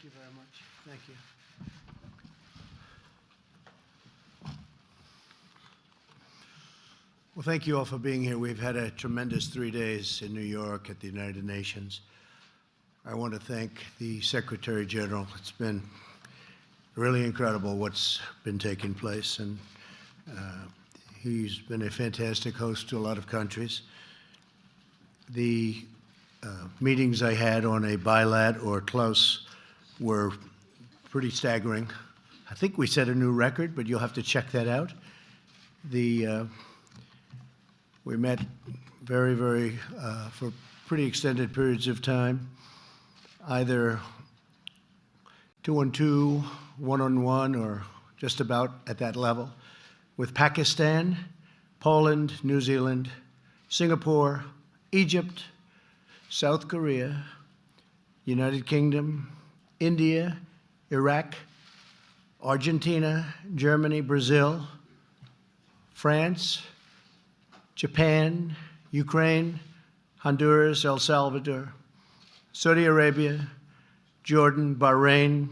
you very much. Thank you. Well, thank you all for being here. We've had a tremendous 3 days in New York at the United Nations. I want to thank the Secretary General. It's been really incredible what's been taking place, and he's been a fantastic host to a lot of countries. The meetings I had on a bilat or close were pretty staggering. I think we set a new record, but you'll have to check that out. We met for pretty extended periods of time, either 2-on-2, 1-on-1, or just about at that level, with Pakistan, Poland, New Zealand, Singapore, Egypt, South Korea, United Kingdom, India, Iraq, Argentina, Germany, Brazil, France, Japan, Ukraine, Honduras, El Salvador, Saudi Arabia, Jordan, Bahrain,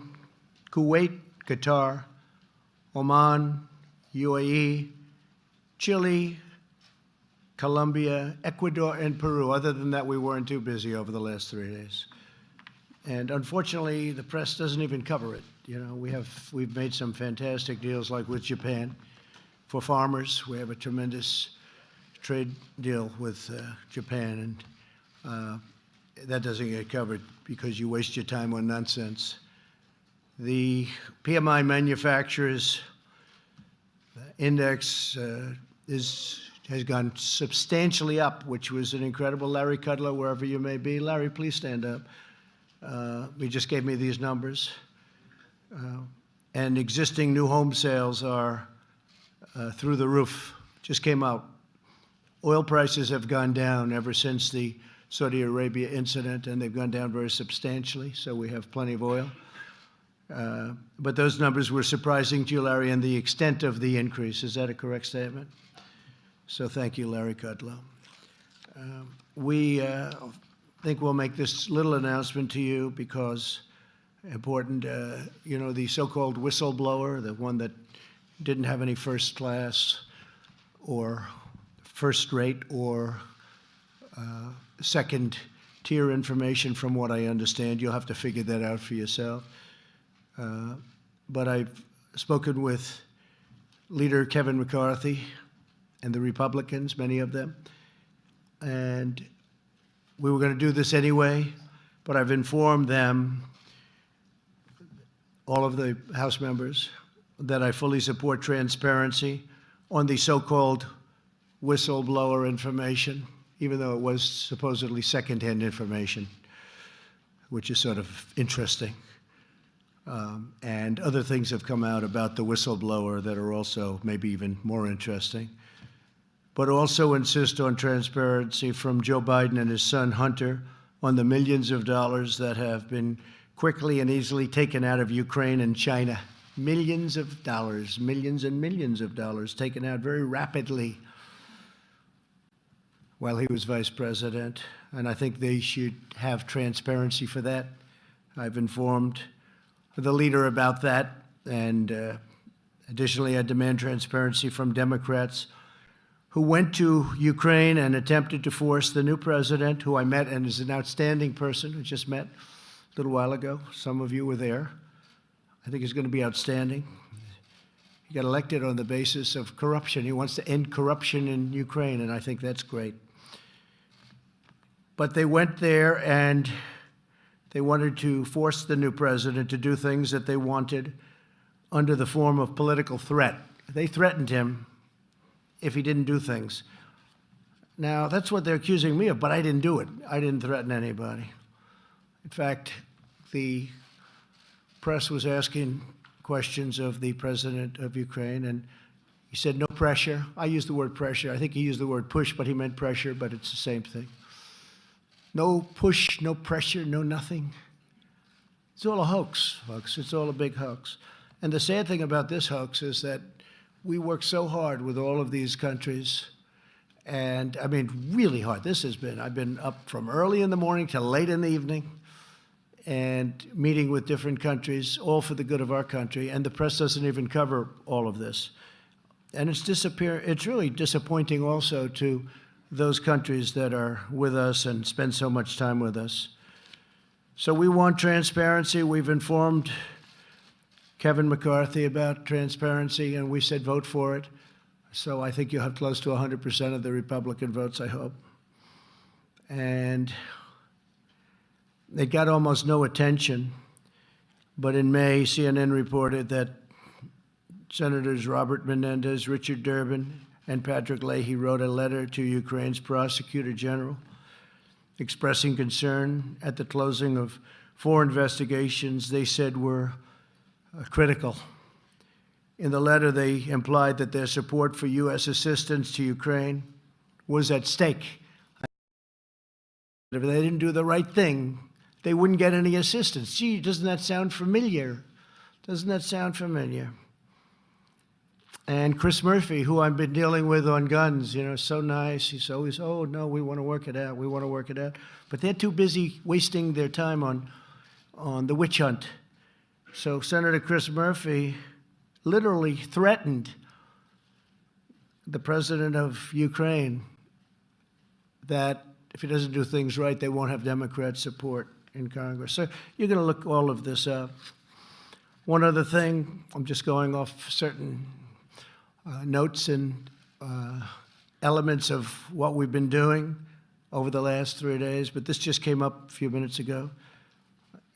Kuwait, Qatar, Oman, UAE, Chile, Colombia, Ecuador, and Peru. Other than that, we weren't too busy over the last 3 days. And unfortunately, the press doesn't even cover it. You know, we've made some fantastic deals, like with Japan. For farmers, we have a tremendous trade deal with Japan, and that doesn't get covered because you waste your time on nonsense. The PMI manufacturers index has gone substantially up, which was an incredible. Larry Kudlow, wherever you may be. Larry, please stand up. He just gave me these numbers. And existing new home sales are through the roof. Just came out. Oil prices have gone down ever since the Saudi Arabia incident, and they've gone down very substantially, so we have plenty of oil. But those numbers were surprising to you, Larry, and the extent of the increase. Is that a correct statement? So thank you, Larry Kudlow. We think we'll make this little announcement to you because important, you know, the so-called whistleblower, the one that didn't have any first class or first rate or second tier information, from what I understand. You'll have to figure that out for yourself. But I've spoken with Leader Kevin McCarthy and the Republicans, many of them, and we were going to do this anyway, but I've informed them, all of the House members, that I fully support transparency on the so-called whistleblower information, even though it was supposedly secondhand information, which is sort of interesting. And other things have come out about the whistleblower that are also maybe even more interesting. But also insist on transparency from Joe Biden and his son Hunter on the millions of dollars that have been quickly and easily taken out of Ukraine and China. Millions of dollars, millions and millions of dollars taken out very rapidly while he was vice president. And I think they should have transparency for that. I've informed the leader about that. And additionally, I demand transparency from Democrats who went to Ukraine and attempted to force the new president, who I met and is an outstanding person, who just met a little while ago. Some of you were there. I think he's going to be outstanding. He got elected on the basis of corruption. He wants to end corruption in Ukraine, and I think that's great. But they went there and they wanted to force the new president to do things that they wanted under the form of political threat. They threatened him if he didn't do things. Now, that's what they're accusing me of, but I didn't do it. I didn't threaten anybody. In fact, the press was asking questions of the president of Ukraine, and he said, no pressure. I used the word pressure. I think he used the word push, but he meant pressure, but it's the same thing. No push, no pressure, no nothing. It's all a hoax, folks. It's all a big hoax. And the sad thing about this hoax is that we work so hard with all of these countries, and I mean, really hard. I've been up from early in the morning till late in the evening, and meeting with different countries, all for the good of our country, and the press doesn't even cover all of this. And it's really disappointing also to those countries that are with us and spend so much time with us. So we want transparency. We've informed Kevin McCarthy about transparency, and we said vote for it. So I think you'll have close to 100% of the Republican votes, I hope. And it got almost no attention, but in May, CNN reported that Senators Robert Menendez, Richard Durbin, and Patrick Leahy wrote a letter to Ukraine's Prosecutor General expressing concern at the closing of 4 investigations they said were critical. In the letter, they implied that their support for U.S. assistance to Ukraine was at stake. If they didn't do the right thing, they wouldn't get any assistance. Gee, doesn't that sound familiar? Doesn't that sound familiar? And Chris Murphy, who I've been dealing with on guns, so nice. He's always, oh, no, we want to work it out. We want to work it out. But they're too busy wasting their time on the witch hunt. So Senator Chris Murphy literally threatened the president of Ukraine that if he doesn't do things right, they won't have Democrat support in Congress. So you're going to look all of this up. One other thing, I'm just going off certain notes and elements of what we've been doing over the last 3 days, but this just came up a few minutes ago.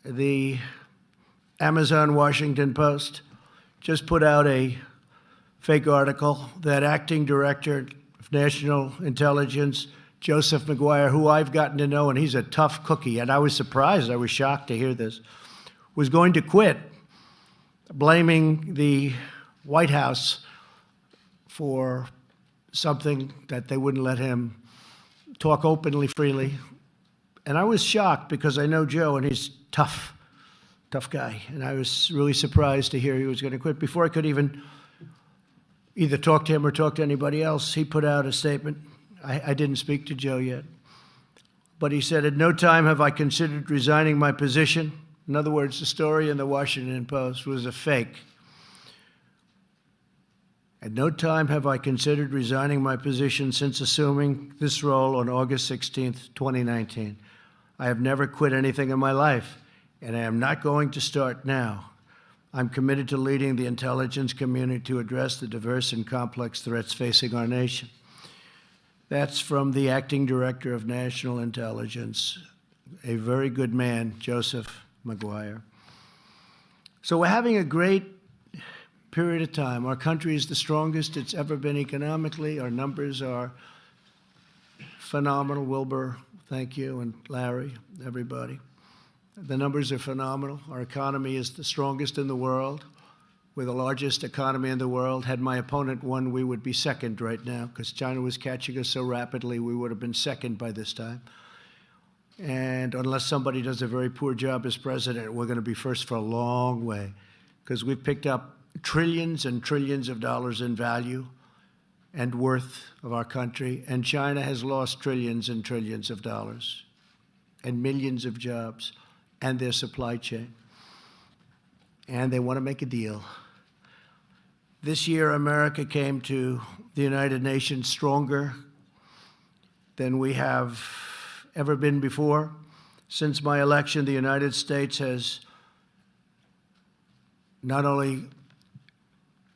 The Amazon Washington Post just put out a fake article that Acting Director of National Intelligence, Joseph Maguire, who I've gotten to know, and he's a tough cookie, and I was surprised, I was shocked to hear this, was going to quit, blaming the White House for something that they wouldn't let him talk openly, freely. And I was shocked because I know Joe, and he's tough guy. And I was really surprised to hear he was going to quit. Before I could even either talk to him or talk to anybody else, he put out a statement. I didn't speak to Joe yet. But he said, at no time have I considered resigning my position. In other words, the story in the Washington Post was a fake. At no time have I considered resigning my position since assuming this role on August 16th, 2019. I have never quit anything in my life, and I am not going to start now. I'm committed to leading the intelligence community to address the diverse and complex threats facing our nation. That's from the Acting Director of National Intelligence, a very good man, Joseph Maguire. So we're having a great period of time. Our country is the strongest it's ever been economically. Our numbers are phenomenal. Wilbur, thank you, and Larry, everybody. The numbers are phenomenal. Our economy is the strongest in the world. We're the largest economy in the world. Had my opponent won, we would be second right now because China was catching us so rapidly, we would have been second by this time. And unless somebody does a very poor job as president, we're going to be first for a long way because we've picked up trillions and trillions of dollars in value and worth of our country, and China has lost trillions and trillions of dollars and millions of jobs and their supply chain. And they want to make a deal. This year, America came to the United Nations stronger than we have ever been before. Since my election, the United States has not only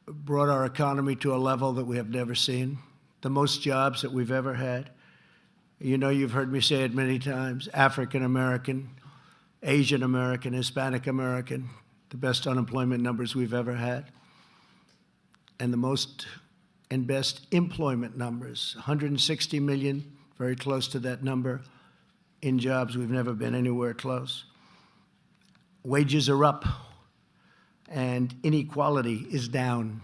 brought our economy to a level that we have never seen, the most jobs that we've ever had. You know, you've heard me say it many times, African American, Asian American, Hispanic American, the best unemployment numbers we've ever had, and the most and best employment numbers, 160 million, very close to that number, in jobs. We've never been anywhere close. Wages are up, and inequality is down,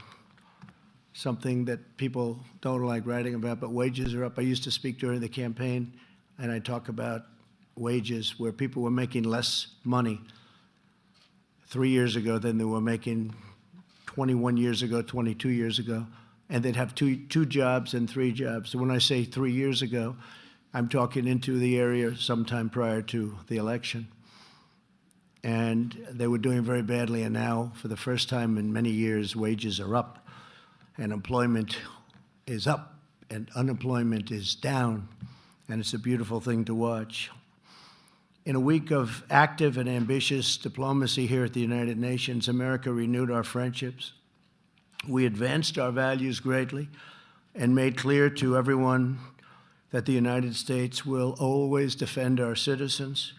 something that people don't like writing about, but wages are up. I used to speak during the campaign, and I talk about wages where people were making less money 3 years ago than they were making 21 years ago, 22 years ago, and they'd have two jobs and 3 jobs. So when I say 3 years ago, I'm talking into the area sometime prior to the election. and they were doing very badly. And now, for the first time in many years, wages are up, and employment is up, and unemployment is down, and it's a beautiful thing to watch. In a week of active and ambitious diplomacy here at the United Nations, America renewed our friendships. We advanced our values greatly and made clear to everyone that the United States will always defend our citizens.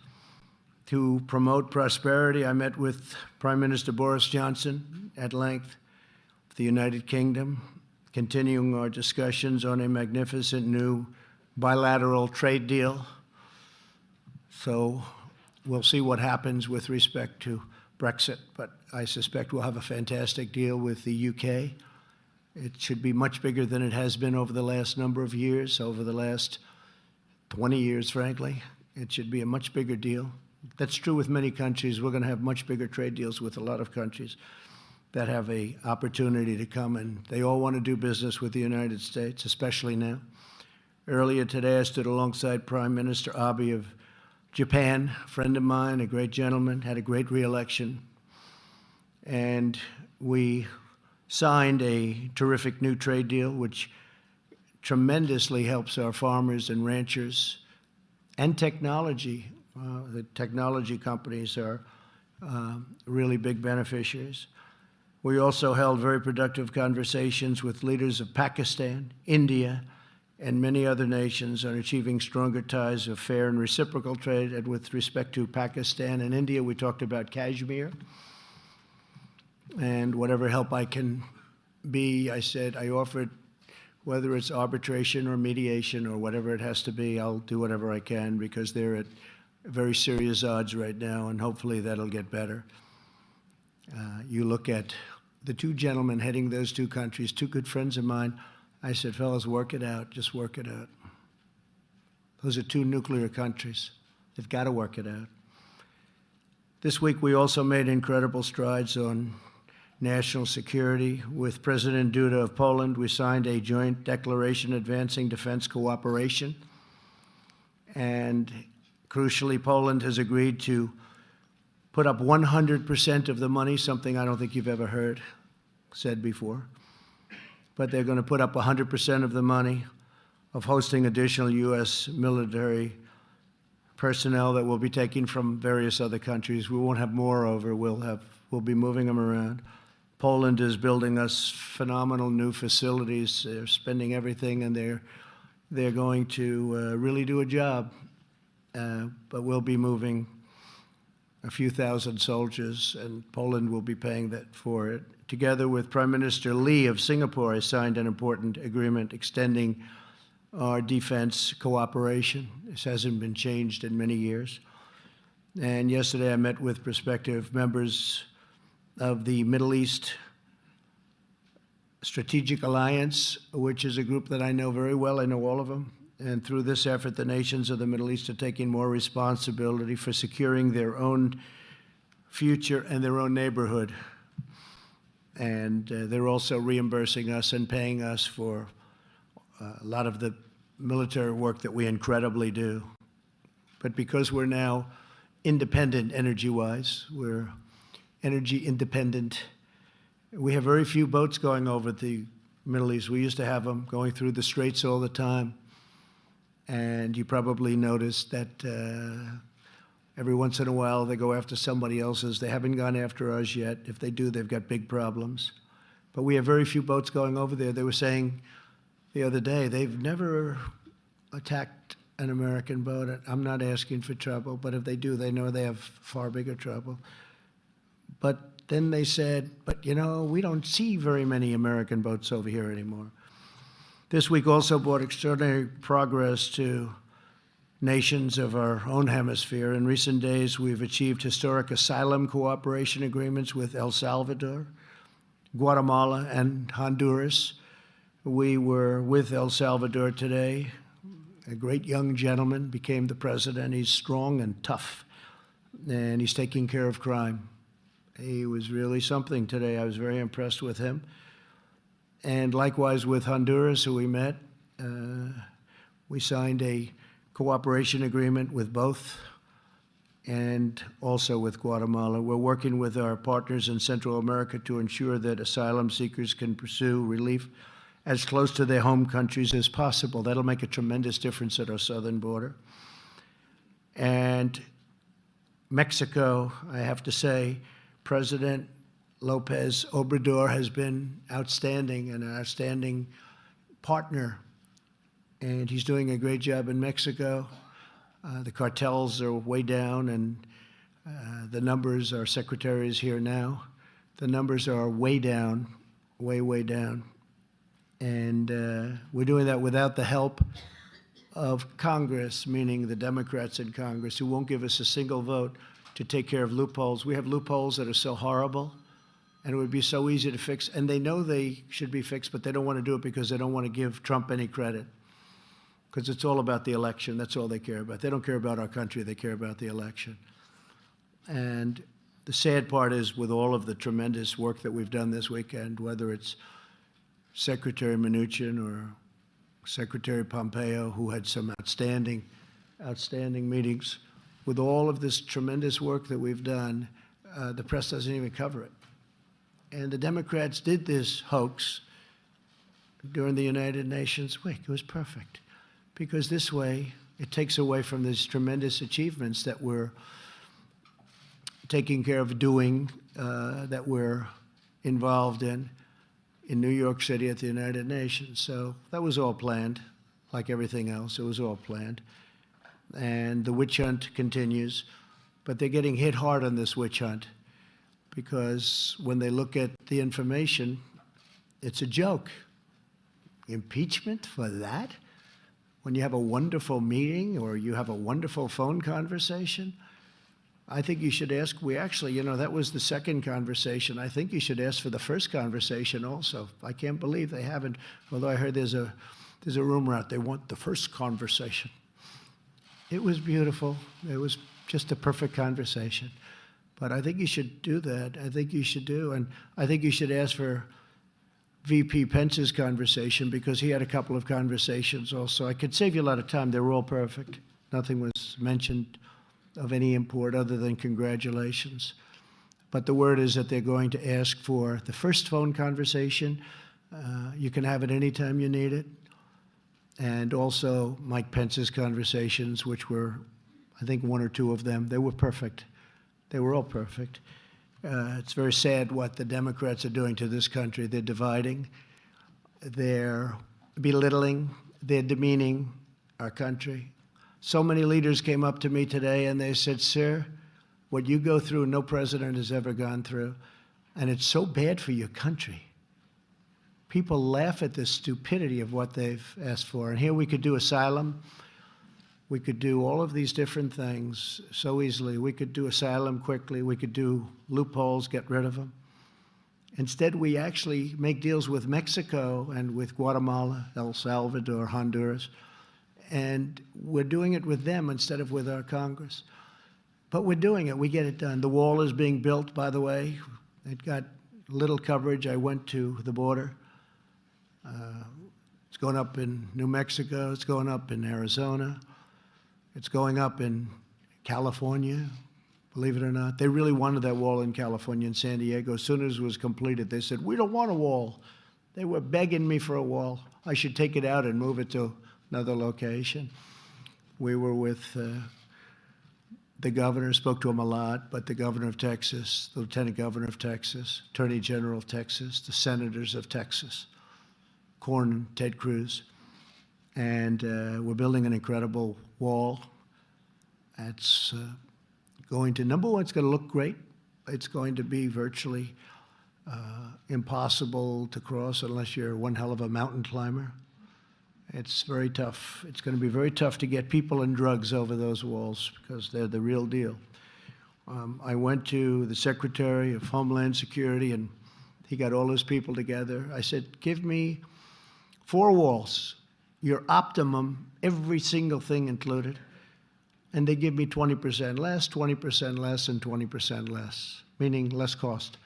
To promote prosperity, I met with Prime Minister Boris Johnson at length of the United Kingdom, continuing our discussions on a magnificent new bilateral trade deal. So we'll see what happens with respect to Brexit, but I suspect we'll have a fantastic deal with the UK. It should be much bigger than it has been over the last number of years, over the last 20 years, frankly. It should be a much bigger deal. That's true with many countries. We're going to have much bigger trade deals with a lot of countries that have an opportunity to come, and they all want to do business with the United States, especially now. Earlier today, I stood alongside Prime Minister Abe of Japan, a friend of mine, a great gentleman, had a great re-election, and we signed a terrific new trade deal, which tremendously helps our farmers and ranchers and technology. The technology companies are really big beneficiaries. We also held very productive conversations with leaders of Pakistan, India, and many other nations on achieving stronger ties of fair and reciprocal trade. And with respect to Pakistan and India, we talked about Kashmir. And whatever help I can be, I said, I offered, whether it's arbitration or mediation or whatever it has to be, I'll do whatever I can, because they're at very serious odds right now, and hopefully that'll get better. You look at the two gentlemen heading those two countries, two good friends of mine. I said, fellas, work it out. Just work it out. Those are two nuclear countries. They've got to work it out. This week, we also made incredible strides on national security. With President Duda of Poland, we signed a joint declaration advancing defense cooperation. And crucially, Poland has agreed to put up 100% of the money, something I don't think you've ever heard said before. But they're going to put up 100% of the money of hosting additional U.S. military personnel that we'll be taking from various other countries. We won't have more over. We'll be moving them around. Poland is building us phenomenal new facilities. They're spending everything, and they're going to really do a job. But we'll be moving a few thousand soldiers, and Poland will be paying that for it. Together with Prime Minister Lee of Singapore, I signed an important agreement extending our defense cooperation. This hasn't been changed in many years. And yesterday I met with prospective members of the Middle East Strategic Alliance, which is a group that I know very well. I know all of them. And through this effort, the nations of the Middle East are taking more responsibility for securing their own future and their own neighborhood. And they're also reimbursing us and paying us for a lot of the military work that we incredibly do. But because we're now independent energy-wise, we're energy independent, we have very few boats going over the Middle East. We used to have them going through the straits all the time. And you probably noticed that every once in a while they go after somebody else's. They haven't gone after ours yet. If they do, they've got big problems. But we have very few boats going over there. They were saying the other day they've never attacked an American boat. I'm not asking for trouble, but if they do, they know they have far bigger trouble. But then they said, but you know, we don't see very many American boats over here anymore. This week also brought extraordinary progress to nations of our own hemisphere. In recent days, we've achieved historic asylum cooperation agreements with El Salvador, Guatemala, and Honduras. We were with El Salvador today. A great young gentleman became the president. He's strong and tough, and he's taking care of crime. He was really something today. I was very impressed with him. And likewise with Honduras, who we met, we signed a cooperation agreement with both and also with Guatemala. We're working with our partners in Central America to ensure that asylum seekers can pursue relief as close to their home countries as possible. That'll make a tremendous difference at our southern border. And Mexico, I have to say, President Lopez Obrador has been outstanding, and an outstanding partner, and he's doing a great job in Mexico. The cartels are way down, and the numbers, our secretary is here now, the numbers are way down, way down. And we're doing that without the help of Congress, meaning the Democrats in Congress, who won't give us a single vote to take care of loopholes. We have loopholes that are so horrible, and it would be so easy to fix. And they know they should be fixed, but they don't want to do it because they don't want to give Trump any credit. Because it's all about the election. That's all they care about. They don't care about our country. They care about the election. And the sad part is, with all of the tremendous work that we've done this weekend, whether it's Secretary Mnuchin or Secretary Pompeo, who had some outstanding meetings, with all of this tremendous work that we've done, the press doesn't even cover it. And the Democrats did this hoax during the United Nations week. It was perfect, because this way it takes away from these tremendous achievements that we're taking care of doing, that we're involved in New York City at the United Nations. So that was all planned, like everything else. It was all planned. And the witch hunt continues, but they're getting hit hard on this witch hunt, because when they look at the information, it's a joke. Impeachment for that? When you have a wonderful meeting or you have a wonderful phone conversation? I think you should ask. We actually, that was the second conversation. I think you should ask for the first conversation also. I can't believe they haven't, although I heard there's a rumor out, they want the first conversation. It was beautiful. It was just a perfect conversation. But I think you should do that. I think you should do. And I think you should ask for VP Pence's conversation, because he had a couple of conversations also. I could save you a lot of time. They were all perfect. Nothing was mentioned of any import other than congratulations. But the word is that they're going to ask for the first phone conversation. You can have it anytime you need it. And also Mike Pence's conversations, which were, I think, one or two of them. They were perfect. They were all perfect. It's very sad what the Democrats are doing to this country. They're dividing. They're belittling. They're demeaning our country. So many leaders came up to me today and they said, "Sir, what you go through, no president has ever gone through, and it's so bad for your country." People laugh at the stupidity of what they've asked for. And here we could do asylum. We could do all of these different things so easily. We could do asylum quickly. We could do loopholes, get rid of them. Instead, we actually make deals with Mexico and with Guatemala, El Salvador, Honduras. And we're doing it with them instead of with our Congress. But we're doing it. We get it done. The wall is being built, by the way. It got little coverage. I went to the border. It's going up in New Mexico. It's going up in Arizona. It's going up in California, believe it or not. They really wanted that wall in California and San Diego. As soon as it was completed, they said, "We don't want a wall." They were begging me for a wall. I should take it out and move it to another location. We were with the governor, spoke to him a lot, but the governor of Texas, the lieutenant governor of Texas, attorney general of Texas, the senators of Texas, Corn and Ted Cruz. And we're building an incredible wall. It's going to, number one, it's going to look great. It's going to be virtually impossible to cross unless you're one hell of a mountain climber. It's very tough. It's going to be very tough to get people and drugs over those walls, because they're the real deal. I went to the Secretary of Homeland Security, and he got all his people together. I said, "Give me 4 walls, your optimum, every single thing included." And they give me 20% less, 20% less, and 20% less, meaning less cost.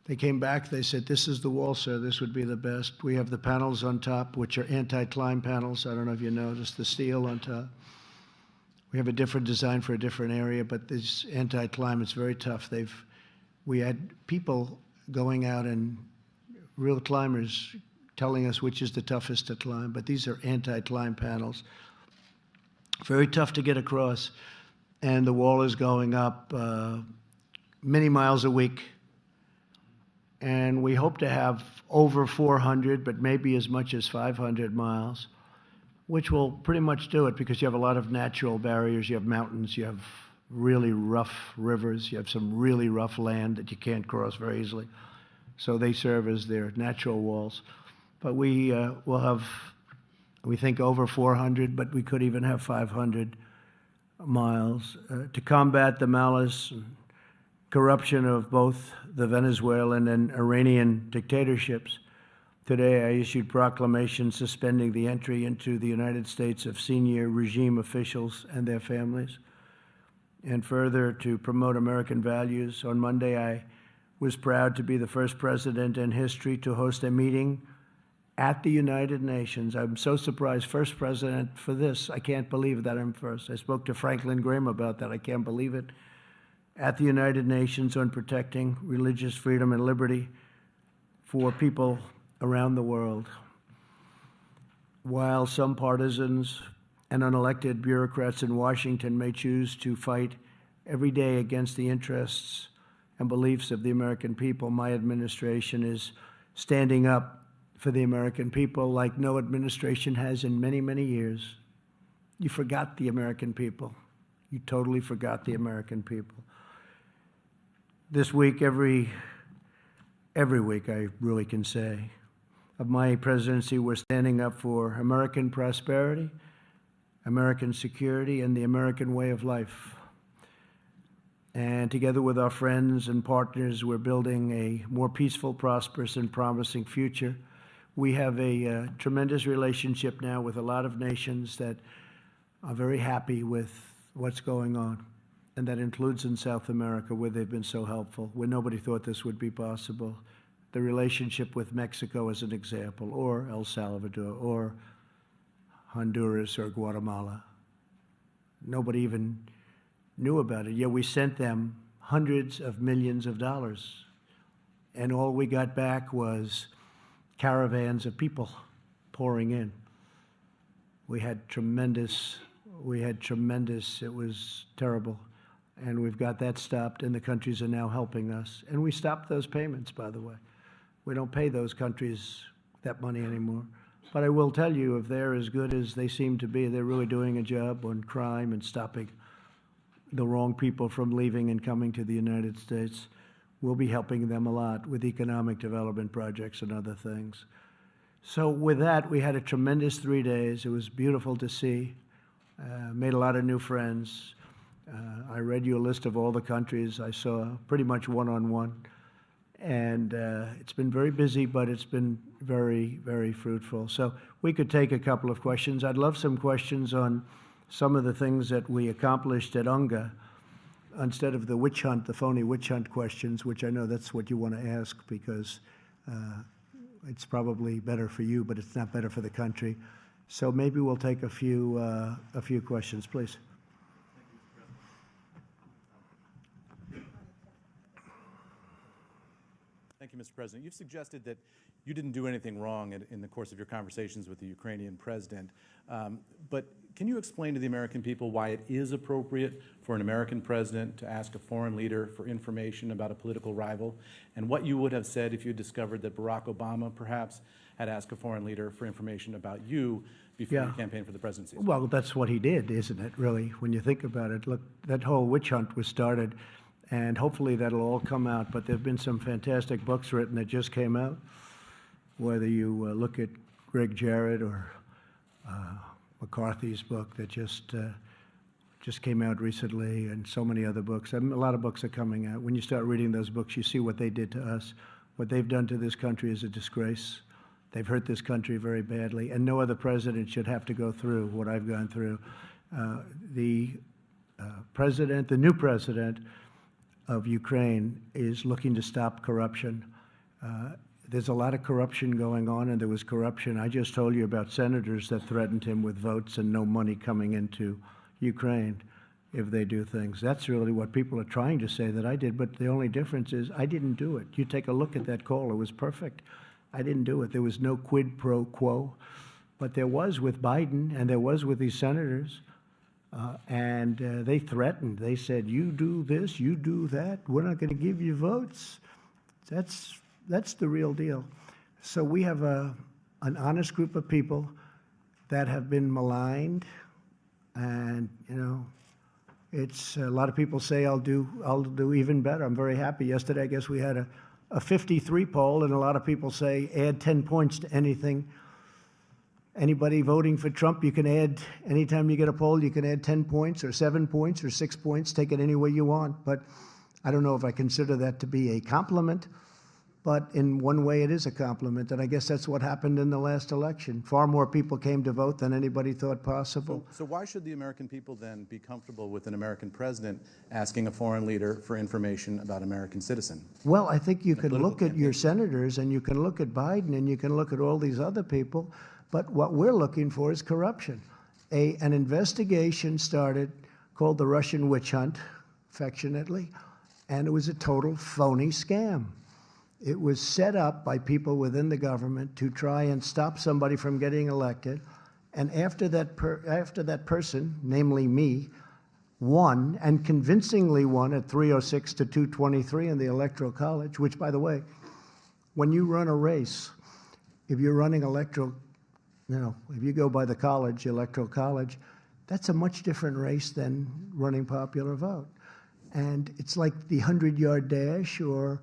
They came back, they said, "This is the wall, sir. This would be the best. We have the panels on top, which are anti-climb panels. I don't know if you noticed the steel on top. We have a different design for a different area, but this anti-climate's very tough. We had people going out and real climbers telling us which is the toughest to climb, but these are anti-climb panels. Very tough to get across, and the wall is going up many miles a week. And we hope to have over 400, but maybe as much as 500 miles, which will pretty much do it because you have a lot of natural barriers. You have mountains, you have really rough rivers, you have some really rough land that you can't cross very easily. So they serve as their natural walls. But we will have, we think, over 400, but we could even have 500 miles to combat the malice and corruption of both the Venezuelan and Iranian dictatorships. Today, I issued proclamations suspending the entry into the United States of senior regime officials and their families. And further, to promote American values, on Monday, I was proud to be the first president in history to host a meeting at the United Nations. I'm so surprised, first president for this. I can't believe that I'm first. I spoke to Franklin Graham about that. I can't believe it. At the United Nations on protecting religious freedom and liberty for people around the world. While some partisans and unelected bureaucrats in Washington may choose to fight every day against the interests and beliefs of the American people, my administration is standing up for the American people like no administration has in many, many years. You forgot the American people. You totally forgot the American people. This week, every week, I really can say, of my presidency, we're standing up for American prosperity, American security, and the American way of life. And together with our friends and partners, we're building a more peaceful, prosperous, and promising future. We have a tremendous relationship now with a lot of nations that are very happy with what's going on. And that includes in South America, where they've been so helpful, where nobody thought this would be possible. The relationship with Mexico as an example, or El Salvador, or Honduras, or Guatemala. Nobody even knew about it, yet we sent them hundreds of millions of dollars. And all we got back was caravans of people pouring in. We had tremendous, it was terrible. And we've got that stopped, and the countries are now helping us. And we stopped those payments, by the way. We don't pay those countries that money anymore. But I will tell you, if they're as good as they seem to be, they're really doing a job on crime and stopping the wrong people from leaving and coming to the United States. We'll be helping them a lot with economic development projects and other things. So with that, we had a tremendous 3 days. It was beautiful to see. Made a lot of new friends. I read you a list of all the countries I saw, pretty much one-on-one. And it's been very busy, but it's been very, very fruitful. So we could take a couple of questions. I'd love some questions on some of the things that we accomplished at UNGA, instead of the witch hunt, the phony witch hunt questions, which I know that's what you want to ask because it's probably better for you, but it's not better for the country. So maybe we'll take a few questions, please. Thank you, Mr. President. You've suggested that you didn't do anything wrong in the course of your conversations with the Ukrainian president. But can you explain to the American people why it is appropriate for an American president to ask a foreign leader for information about a political rival, and what you would have said if you discovered that Barack Obama perhaps had asked a foreign leader for information about you before you campaigned for the presidency? Well, that's what he did, isn't it, really, when you think about it? Look, that whole witch hunt was started, and hopefully that'll all come out. But there have been some fantastic books written that just came out, whether you look at Greg Jarrett or McCarthy's book that just came out recently, and so many other books. I mean, a lot of books are coming out. When you start reading those books, you see what they did to us. What they've done to this country is a disgrace. They've hurt this country very badly, and no other president should have to go through what I've gone through. The new president of Ukraine is looking to stop corruption. There's a lot of corruption going on, and there was corruption. I just told you about senators that threatened him with votes and no money coming into Ukraine if they do things. That's really what people are trying to say that I did, but the only difference is I didn't do it. You take a look at that call. It was perfect. I didn't do it. There was no quid pro quo, but there was with Biden and there was with these senators. And they threatened. They said, you do this, you do that, we're not going to give you votes. That's the real deal. So we have an honest group of people that have been maligned, and it's a lot of people say I'll do even better. I'm very happy. Yesterday, I guess we had a 53 poll, and a lot of people say add 10 points to anything. Anybody voting for Trump, you can add, anytime you get a poll, you can add 10 points or 7 points or 6 points, take it any way you want. But I don't know if I consider that to be a compliment, but in one way it is a compliment. And I guess that's what happened in the last election. Far more people came to vote than anybody thought possible. So why should the American people then be comfortable with an American president asking a foreign leader for information about an American citizen? Well, I think you can look at your senators and you can look at Biden and you can look at all these other people. But what we're looking for is corruption. An investigation started called the Russian witch hunt, affectionately, and it was a total phony scam. It was set up by people within the government to try and stop somebody from getting elected. And after that person, namely me, won, and convincingly won at 306 to 223 in the Electoral College, which, by the way, when you run a race, if you're running if you go by the college, Electoral College, that's a much different race than running popular vote. And it's like the 100-yard dash or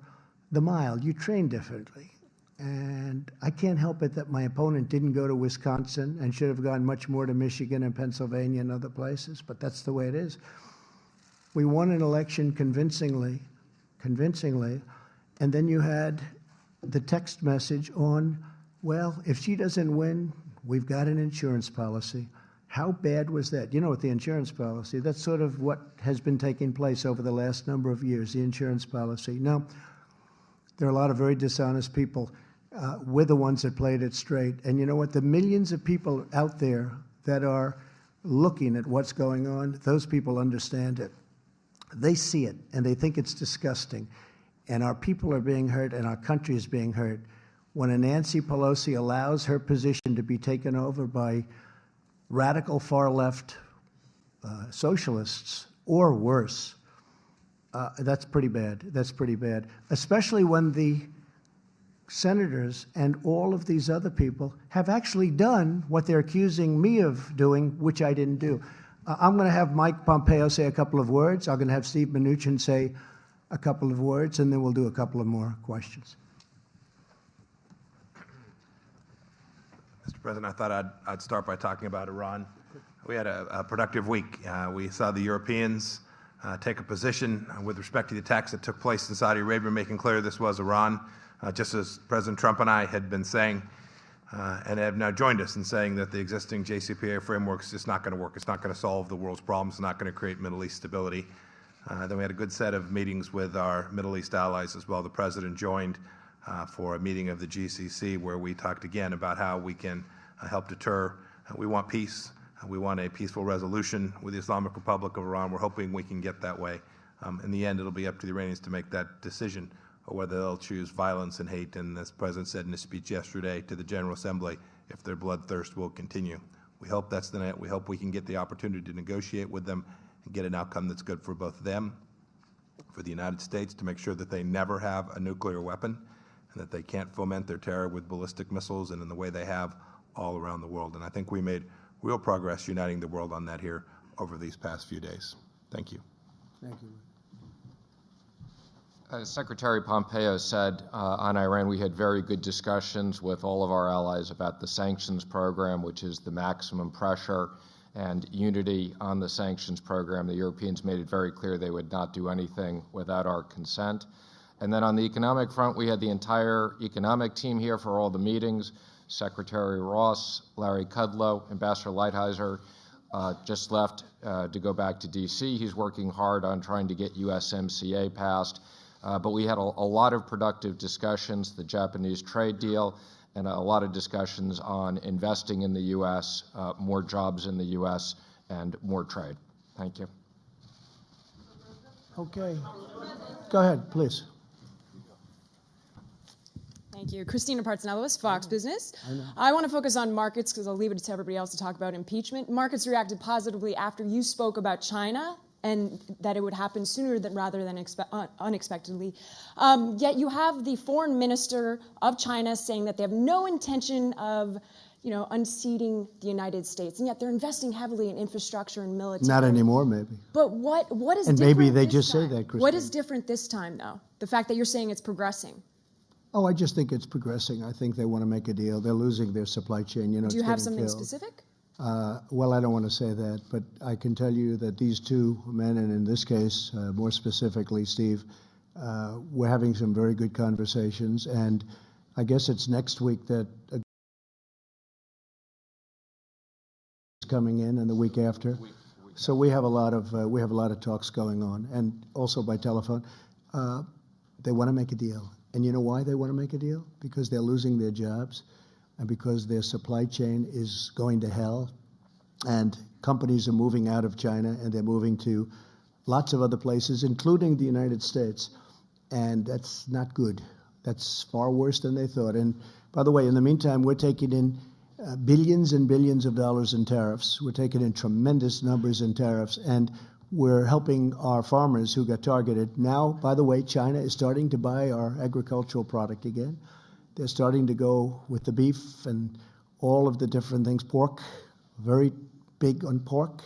the mile. You train differently. And I can't help it that my opponent didn't go to Wisconsin and should have gone much more to Michigan and Pennsylvania and other places, but that's the way it is. We won an election convincingly, and then you had the text message on, well, if she doesn't win, we've got an insurance policy. How bad was that? You know what the insurance policy, that's sort of what has been taking place over the last number of years, the insurance policy. Now, there are a lot of very dishonest people. We're the ones that played it straight. And you know what? The millions of people out there that are looking at what's going on, those people understand it. They see it, and they think it's disgusting. And our people are being hurt, and our country is being hurt. When a Nancy Pelosi allows her position to be taken over by radical far-left socialists, or worse, that's pretty bad. That's pretty bad, especially when the senators and all of these other people have actually done what they're accusing me of doing, which I didn't do. I'm going to have Mike Pompeo say a couple of words. I'm going to have Steve Mnuchin say a couple of words, and then we'll do a couple of more questions. Mr. President, I thought I'd start by talking about Iran. We had a productive week. We saw the Europeans take a position with respect to the attacks that took place in Saudi Arabia, making clear this was Iran, just as President Trump and I had been saying, and have now joined us in saying that the existing JCPOA framework is just not going to work. It's not going to solve the world's problems. It's not going to create Middle East stability. Then we had a good set of meetings with our Middle East allies as well. The President joined for a meeting of the GCC where we talked again about how we can help deter. We want peace. We want a peaceful resolution with the Islamic Republic of Iran. We're hoping we can get that way. In the end, it'll be up to the Iranians to make that decision, or whether they'll choose violence and hate. And as the President said in his speech yesterday to the General Assembly, if their bloodthirst will continue. We hope that's the net. We hope we can get the opportunity to negotiate with them and get an outcome that's good for both them, for the United States, to make sure that they never have a nuclear weapon and that they can't foment their terror with ballistic missiles and in the way they have all around the world. And I think we made real progress uniting the world on that here over these past few days. Thank you. Thank you. As Secretary Pompeo said on Iran, we had very good discussions with all of our allies about the sanctions program, which is the maximum pressure and unity on the sanctions program. The Europeans made it very clear they would not do anything without our consent. And then on the economic front, we had the entire economic team here for all the meetings. Secretary Ross, Larry Kudlow, Ambassador Lighthizer just left to go back to D.C. He's working hard on trying to get USMCA passed. But we had a lot of productive discussions, the Japanese trade deal, and a lot of discussions on investing in the U.S., more jobs in the U.S., and more trade. Thank you. Okay. Go ahead, please. Thank you. Christina Partsinelos, Fox Business. I want to focus on markets because I'll leave it to everybody else to talk about impeachment. Markets reacted positively after you spoke about China and that it would happen sooner rather than unexpectedly. Yet you have the foreign minister of China saying that they have no intention of unseating the United States, and yet they're investing heavily in infrastructure and military. Not anymore, maybe. But what is And different maybe they this just say time? that, Christine. What is different this time, though? The fact that you're saying it's progressing. Oh, I just think it's progressing. I think they want to make a deal. They're losing their supply chain. Do you have something specific? Well, I don't want to say that, but I can tell you that these two men, and in this case, more specifically, Steve, we're having some very good conversations. And I guess it's next week that coming in, and the week after. So we have a lot of talks going on, and also by telephone. They want to make a deal, and you know why they want to make a deal? Because they're losing their jobs, and because their supply chain is going to hell, and companies are moving out of China, and they're moving to lots of other places, including the United States, and that's not good. That's far worse than they thought. And by the way, in the meantime, we're taking in billions and billions of dollars in tariffs. We're taking in tremendous numbers in tariffs, and we're helping our farmers who got targeted. Now, by the way, China is starting to buy our agricultural product again. They're starting to go with the beef and all of the different things. Pork, very big on pork.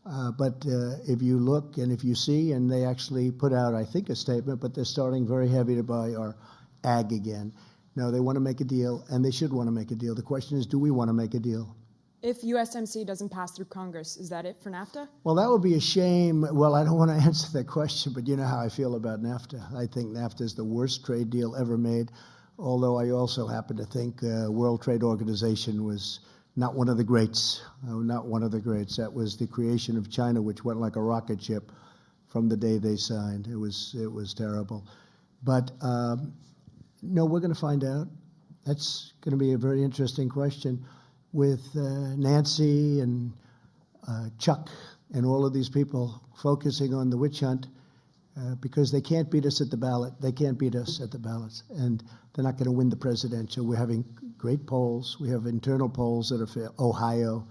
But if you look and if you see, and they actually put out, I think, a statement, but they're starting very heavy to buy our ag again. No, they want to make a deal, and they should want to make a deal. The question is, do we want to make a deal? If USMCA doesn't pass through Congress, is that it for NAFTA? Well, that would be a shame. Well, I don't want to answer that question, but you know how I feel about NAFTA. I think NAFTA is the worst trade deal ever made, although I also happen to think World Trade Organization was not one of the greats, not one of the greats. That was the creation of China, which went like a rocket ship from the day they signed. It was terrible. But no, we're going to find out. That's going to be a very interesting question with Nancy and Chuck and all of these people focusing on the witch hunt because they can't beat us at the ballot. They can't beat us at the ballots, and they're not going to win the presidential. We're having great polls. We have internal polls that are Ohio,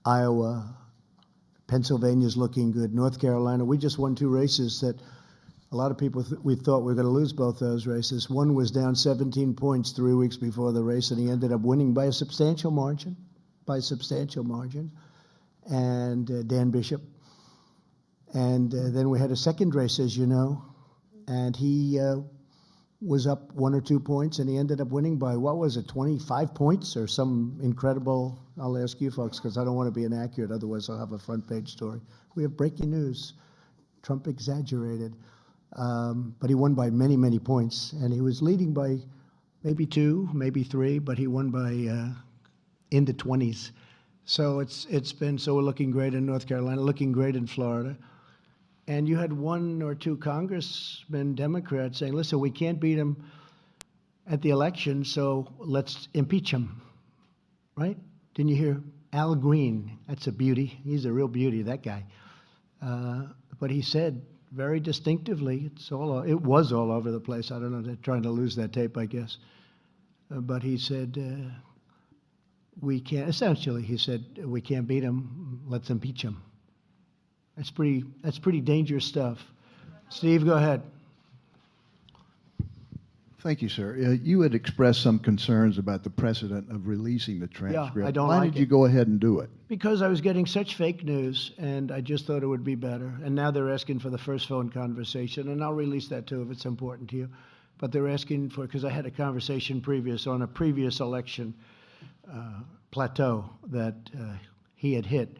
Iowa, Pennsylvania's looking good. North Carolina, we just won 2 races that a lot of people we thought we were going to lose both those races. One was down 17 points 3 weeks before the race, and he ended up winning by a substantial margin, and Dan Bishop. And then we had a second race, as you know, and he was up 1 or 2 points, and he ended up winning by, 25 points or some incredible, I'll ask you folks, because I don't want to be inaccurate, otherwise I'll have a front page story. We have breaking news. Trump exaggerated. But he won by many, many points, and he was leading by maybe 2, maybe 3, but he won by in the 20s. So so we're looking great in North Carolina, looking great in Florida. And you had 1 or 2 congressmen, Democrats, saying, listen, we can't beat him at the election, so let's impeach him, right? Didn't you hear Al Green? That's a beauty. He's a real beauty, that guy. But he said very distinctively, it was all over the place. I don't know, they're trying to lose that tape, I guess. But he said, we can't beat him, let's impeach him. That's pretty dangerous stuff. Steve, go ahead. Thank you, sir. You had expressed some concerns about the precedent of releasing the transcript. Yeah, I don't Why like did you it. go ahead and do it? Because I was getting such fake news, and I just thought it would be better. And now they're asking for the first phone conversation, and I'll release that too if it's important to you. But they're asking for, because I had a conversation on a previous election plateau that he had hit.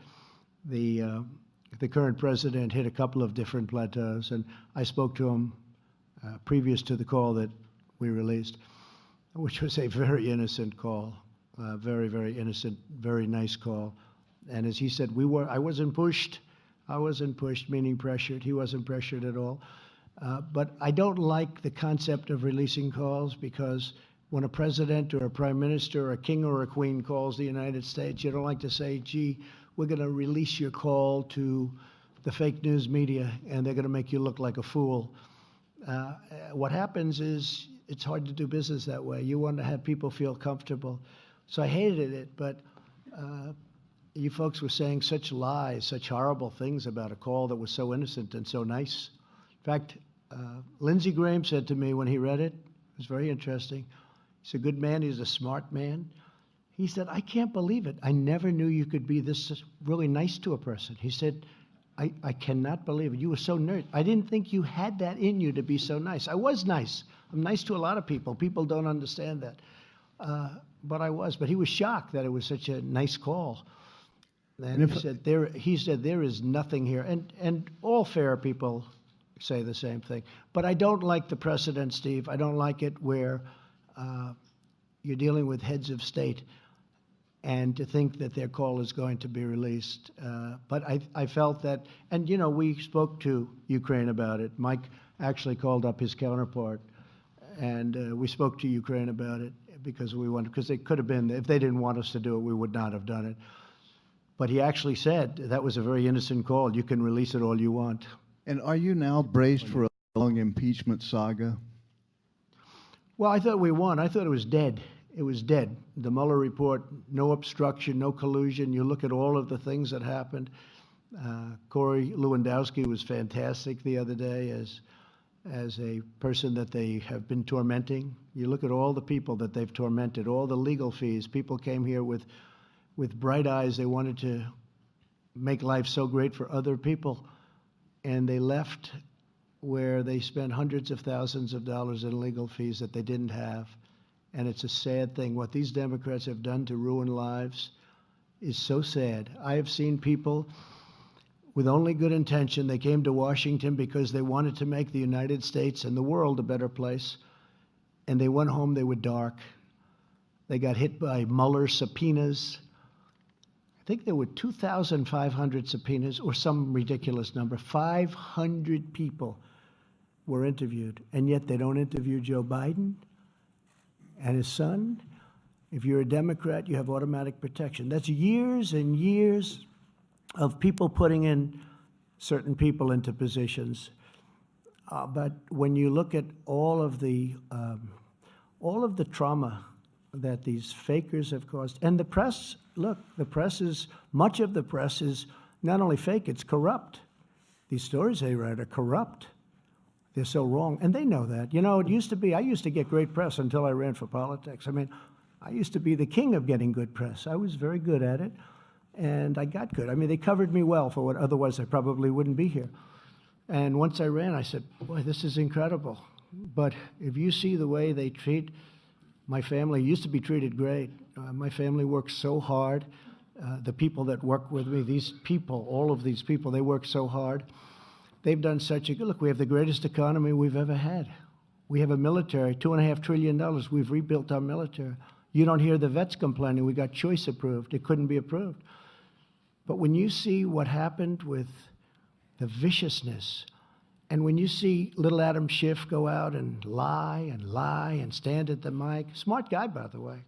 The current president hit a couple of different plateaus, and I spoke to him previous to the call that we released, which was a very innocent call, very, very innocent, very nice call. And as he said, I wasn't pushed, meaning pressured. He wasn't pressured at all. But I don't like the concept of releasing calls, because when a president or a prime minister or a king or a queen calls the United States, you don't like to say, gee, we're going to release your call to the fake news media, and they're going to make you look like a fool. What happens is it's hard to do business that way. You want to have people feel comfortable. So I hated it, but you folks were saying such lies, such horrible things about a call that was so innocent and so nice. In fact, Lindsey Graham said to me when he read it, it was very interesting. He's a good man. He's a smart man. He said, I can't believe it. I never knew you could be this really nice to a person. He said, I cannot believe it. You were so nice. I didn't think you had that in you to be so nice. I was nice. I'm nice to a lot of people. People don't understand that. But I was. But he was shocked that it was such a nice call. And he said, there is nothing here. And all fair people say the same thing. But I don't like the precedent, Steve. I don't like it where you're dealing with heads of state and to think that their call is going to be released. But I felt that, and, we spoke to Ukraine about it. Mike actually called up his counterpart, and we spoke to Ukraine about it because it could have been, if they didn't want us to do it, we would not have done it. But he actually said that was a very innocent call. You can release it all you want. And are you now braced for a long impeachment saga? Well, I thought we won. I thought it was dead. It was dead. The Mueller report, no obstruction, no collusion. You look at all of the things that happened. Corey Lewandowski was fantastic the other day as a person that they have been tormenting. You look at all the people that they've tormented, all the legal fees. People came here with bright eyes. They wanted to make life so great for other people, and they left where they spent hundreds of thousands of dollars in legal fees that they didn't have. And it's a sad thing. What these Democrats have done to ruin lives is so sad. I have seen people with only good intention. They came to Washington because they wanted to make the United States and the world a better place. And they went home, they were dark. They got hit by Mueller subpoenas. I think there were 2,500 subpoenas or some ridiculous number. 500 people were interviewed. And yet they don't interview Joe Biden and his son. If you're a Democrat, you have automatic protection. That's years and years of people putting in certain people into positions. But when you look at all of the trauma that these fakers have caused, and the press, look, much of the press is not only fake, it's corrupt. These stories they write are corrupt. They're so wrong, and they know that. It used to be, I used to get great press until I ran for politics. I mean, I used to be the king of getting good press. I was very good at it, and I got good. I mean, they covered me well for what otherwise I probably wouldn't be here. And once I ran, I said, boy, this is incredible. But if you see the way they treat my family, used to be treated great. My family works so hard. The people that work with me, these people, all of these people, they work so hard. They've done such a good, look, we have the greatest economy we've ever had. We have a military, $2.5 trillion. We've rebuilt our military. You don't hear the vets complaining. We got choice approved. It couldn't be approved. But when you see what happened with the viciousness, and when you see little Adam Schiff go out and lie and stand at the mic, smart guy, by the way,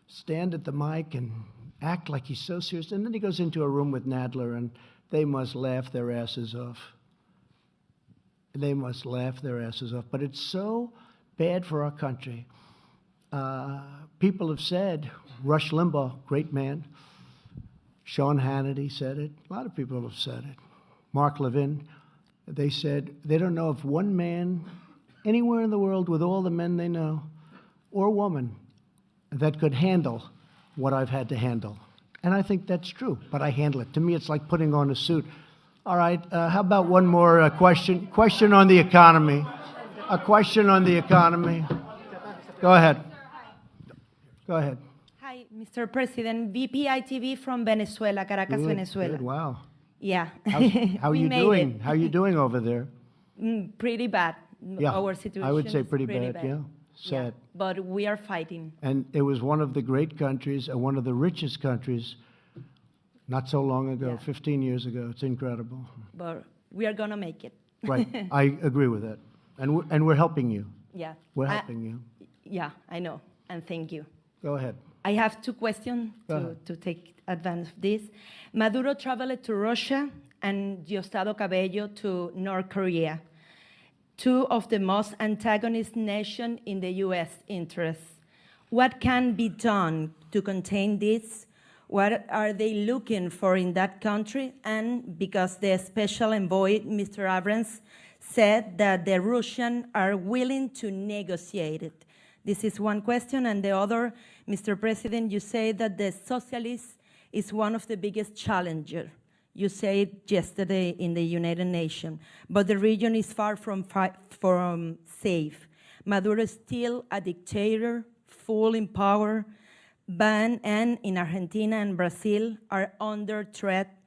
stand at the mic and act like he's so serious, and then he goes into a room with Nadler, and they must laugh their asses off. They must laugh their asses off. But it's so bad for our country. People have said, Rush Limbaugh, great man. Sean Hannity said it. A lot of people have said it. Mark Levin, they said they don't know of one man anywhere in the world with all the men they know, or woman, that could handle what I've had to handle. And I think that's true, but I handle it. To me, it's like putting on a suit. All right, how about one more question? Question on the economy. A question on the economy. Go ahead. Go ahead. Hi, Mr. President. VPI-TV from Venezuela, Caracas, Venezuela. Good, wow. Yeah. How are you doing? It. How are you doing over there? Pretty bad. Yeah, Our situation I would say is pretty bad, yeah. Sad. Yeah, but we are fighting. And it was one of the great countries and one of the richest countries not so long ago, Yeah. 15 years ago. It's incredible. But we are going to make it. Right. I agree with that. And we're helping you. Yeah. We're helping you. Yeah, I know. And thank you. Go ahead. I have two questions to take advantage of this. Maduro traveled to Russia and Diosdado Cabello to North Korea, two of the most antagonist nations in the U.S. interests. What can be done to contain this? What are they looking for in that country? And because the special envoy, Mr. Abrams, said that the Russians are willing to negotiate it. This is one question. And the other, Mr. President, you say that the socialist is one of the biggest challengers. You said yesterday in the United Nations, but the region is far from safe. Maduro is still a dictator, full in power, and in Argentina and Brazil are under threat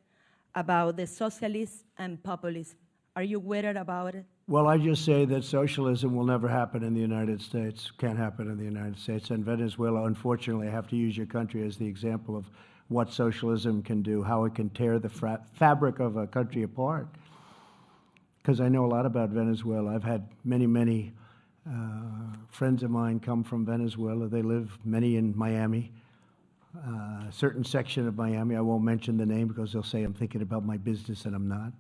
about the socialists and populists. Are you worried about it? Well, I just say that socialism will never happen in the United States, can't happen in the United States. And Venezuela, unfortunately, I have to use your country as the example of what socialism can do, how it can tear the fabric of a country apart. Because I know a lot about Venezuela. I've had many friends of mine come from Venezuela. They live, many in Miami, a certain section of Miami. I won't mention the name because they'll say I'm thinking about my business and I'm not.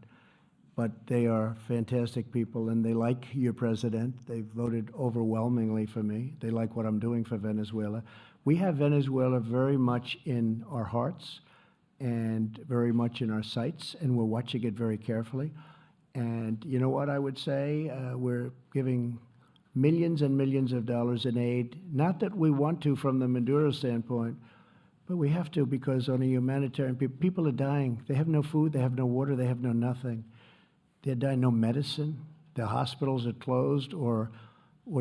But they are fantastic people and they like your president. They voted overwhelmingly for me. They like what I'm doing for Venezuela. We have Venezuela very much in our hearts and very much in our sights, and we're watching it very carefully. And you know what I would say? We're giving millions and millions of dollars in aid, not that we want to from the Maduro standpoint, but we have to because on a humanitarian, people are dying. They have no food, they have no water, they have no nothing. They're dying, no medicine. The hospitals are closed or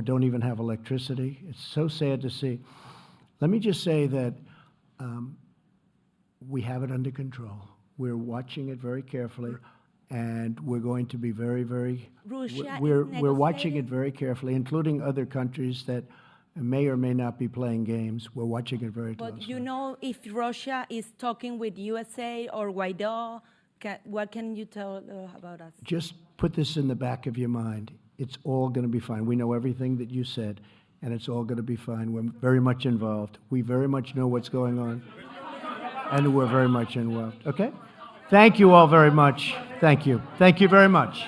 don't even have electricity. It's so sad to see. Let me just say that we have it under control. We're watching it very carefully, and we're going to be we're watching it very carefully, including other countries that may or may not be playing games. We're watching it very closely. But you know if Russia is talking with USA or Guaido, what can you tell about us? Just put this in the back of your mind. It's all going to be fine. We know everything that you said, and it's all going to be fine. We're very much involved. We very much know what's going on, and we're very much involved. Okay? Thank you all very much. Thank you. Thank you very much.